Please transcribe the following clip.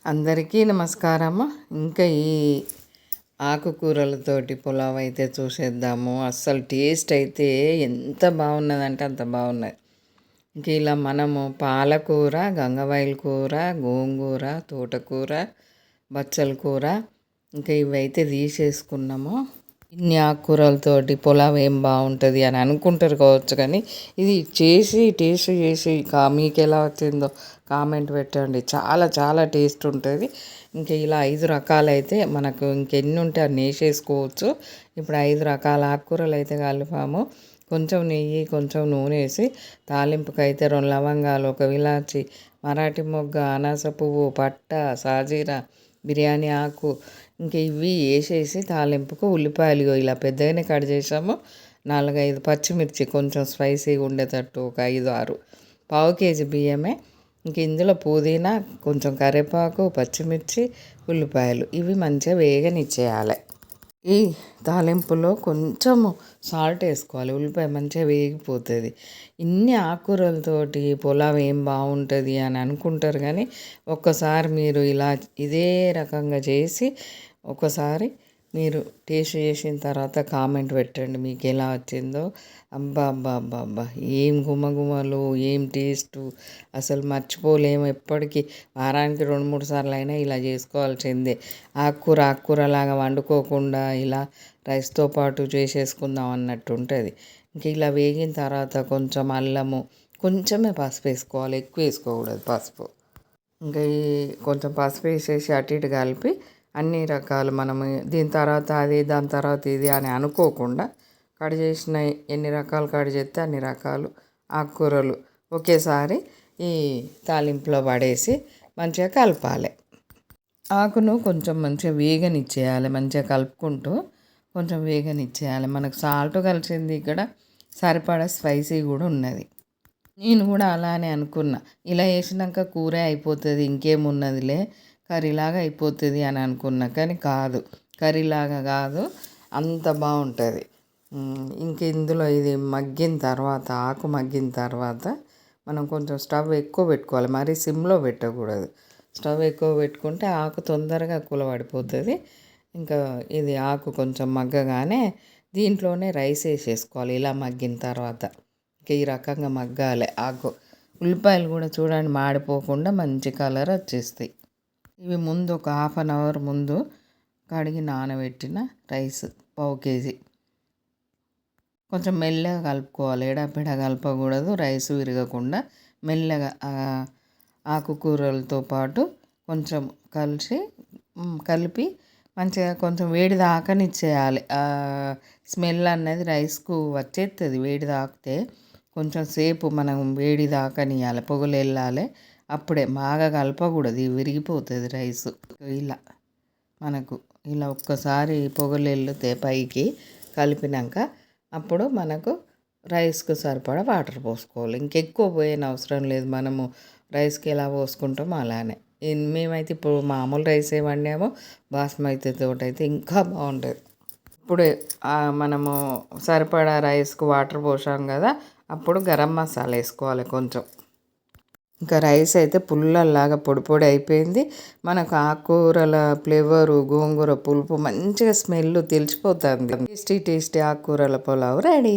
అందరికీ నమస్కారము. ఇంకా ఈ ఆకుకూరలతోటి పులావ్ అయితే చూసేద్దాము. అస్సలు టేస్ట్ అయితే ఎంత బాగున్నదంటే అంత బాగున్నది. ఇంక ఇలా మనము పాలకూర, గంగవాయిల కూర, గోంగూర, తోటకూర, బచ్చల కూర ఇంకా ఇవైతే తీసేసుకున్నాము. ఇన్ని ఆకుకూరలతోటి పులావ్ ఏం బాగుంటుంది అని అనుకుంటారు కావచ్చు, కానీ ఇది టేస్ట్ చేసి మీకు ఎలా వచ్చిందో కామెంట్ పెట్టండి. చాలా చాలా టేస్ట్ ఉంటుంది. ఇంకా ఇలా 5 రకాలైతే మనకు ఇంకెన్ని ఉంటే అన్ని వేసేసుకోవచ్చు. ఇప్పుడు 5 రకాల ఆకుకూరలు అయితే కలిపాము. కొంచెం నెయ్యి, కొంచెం నూనె వేసి తాలింపుకి అయితే 2 లవంగాలు, 1 ఇలాచి, మరాఠీ మొగ్గ, అనాస పువ్వు, పట్ట, సాజీరా, బిర్యానీ ఆకు ఇంక ఇవి వేసేసి తాలింపుకు ఉల్లిపాయలు ఇలా పెద్దగానే కట్ చేసాము. 4-5 పచ్చిమిర్చి కొంచెం స్పైసీగా ఉండేటట్టు ఒక 5-6, పావు కేజీ బియ్యమే. ఇంక ఇందులో పుదీనా, కొంచెం కరివేపాకు, పచ్చిమిర్చి, ఉల్లిపాయలు ఇవి మంచిగా వేగనిచ్చేయాలి. ఈ తాలింపులో కొంచెము సాల్ట్ వేసుకోవాలి, ఉల్లిపాయ మంచిగా వేగిపోతుంది. ఇన్ని ఆకుకూరలతోటి పులావ్ ఏం బాగుంటుంది అని అనుకుంటారు, కానీ ఒక్కసారి మీరు ఇలా ఇదే రకంగా చేసి ఒకసారి మీరు టేస్ట్ చేసిన తర్వాత కామెంట్ పెట్టండి మీకు ఎలా వచ్చిందో. అబ్బా అబ్బా అబ్బా అబ్బా ఏం గుమగుమలు, ఏం టేస్టు, అసలు మర్చిపోలేము. ఎప్పటికీ వారానికి 2-3 సార్లు అయినా ఇలా చేసుకోవాల్సిందే. ఆకుకూరలాగా వండుకోకుండా ఇలా రైస్తో పాటు చేసేసుకుందాం అన్నట్టు ఉంటుంది. ఇంక ఇలా వేగిన తర్వాత కొంచెం అల్లము, కొంచెమే పసుపు వేసుకోవాలి, ఎక్కువ వేసుకోకూడదు పసుపు. ఇంకా ఈ కొంచెం పసుపు వేసేసి అటు ఇటు కలిపి అన్ని రకాలు మనము దీని తర్వాత అది, దాని తర్వాత ఇది అని అనుకోకుండా కట్ చేసిన ఎన్ని రకాలు కట్ చేస్తే అన్ని రకాలు ఆకుకూరలు ఒకేసారి ఈ తాలింపులో పడేసి మంచిగా కలపాలి. ఆకును కొంచెం మంచిగా వేగనిచ్చేయాలి, మంచిగా కలుపుకుంటూ కొంచెం వేగనిచ్చేయాలి. మనకు సాల్ట్ కలిసింది, ఇక్కడ సరిపడా స్పైసీ కూడా ఉన్నది. నేను కూడా అలానే అనుకున్నా, ఇలా వేసినాక కూర అయిపోతుంది, ఇంకేమున్నదిలే కర్రీలాగా అయిపోతుంది అని అనుకున్నా, కానీ కాదు, కర్రీలాగా కాదు, అంత బాగుంటుంది. ఇంక ఇందులో ఇది మగ్గిన తర్వాత, ఆకు మగ్గిన తర్వాత మనం కొంచెం స్టవ్ ఎక్కువ పెట్టుకోవాలి, మరీ సిమ్లో పెట్టకూడదు. స్టవ్ ఎక్కువ పెట్టుకుంటే ఆకు తొందరగా కూలబడిపోతుంది. ఇంకా ఇది ఆకు కొంచెం మగ్గగానే దీంట్లోనే రైస్ వేసేసుకోవాలి. ఇలా మగ్గిన తర్వాత ఇంకా ఈ రకంగా మగ్గాలి ఆకు. ఉల్లిపాయలు కూడా చూడండి మాడిపోకుండా మంచి కలర్ వచ్చేస్తాయి. ఇవి ముందు ఒక 1/2 అవర్ ముందు కడిగి నానబెట్టిన రైస్, పావు కేజీ. కొంచెం మెల్లగా కలుపుకోవాలి, ఎడపెడ కలపకూడదు, రైస్ విరగకుండా మెల్లగా ఆకుకూరలతో పాటు కొంచెం కలిపి మంచిగా కొంచెం వేడి దాకనిచ్చేయాలి. స్మెల్ అనేది రైస్కు వచ్చేస్తుంది. వేడి తాకితే కొంచెం సేపు మనం వేడి దాకనియాలి, పొగలు వెళ్ళాలి. అప్పుడే బాగా కలపకూడదు, విరిగిపోతుంది రైసు. ఇలా మనకు ఇలా ఒక్కసారి పొగలు వెళ్తే పైకి కలిపినాక అప్పుడు మనకు రైస్కు సరిపడా వాటర్ పోసుకోవాలి. ఇంకెక్కువ పోయిన అవసరం లేదు, మనము రైస్కి ఎలా పోసుకుంటామో అలానే. మేమైతే ఇప్పుడు మామూలు రైస్ వండామో, బాస్మతి తోటి అయితే ఇంకా బాగుంటుంది. ఇప్పుడు మనము సరిపడా రైస్కు వాటర్ పోసాం కదా, అప్పుడు గరం మసాలా వేసుకోవాలి కొంచెం. ఇంకా రైస్ అయితే పుల్లల్లాగా పొడి పొడి అయిపోయింది. మనకు ఆకుకూరల ఫ్లేవరు, గోంగూర పులుపు మంచిగా స్మెల్ తెలిసిపోతుంది. టేస్టీ ఆకుకూరల పులావ్ రెడీ.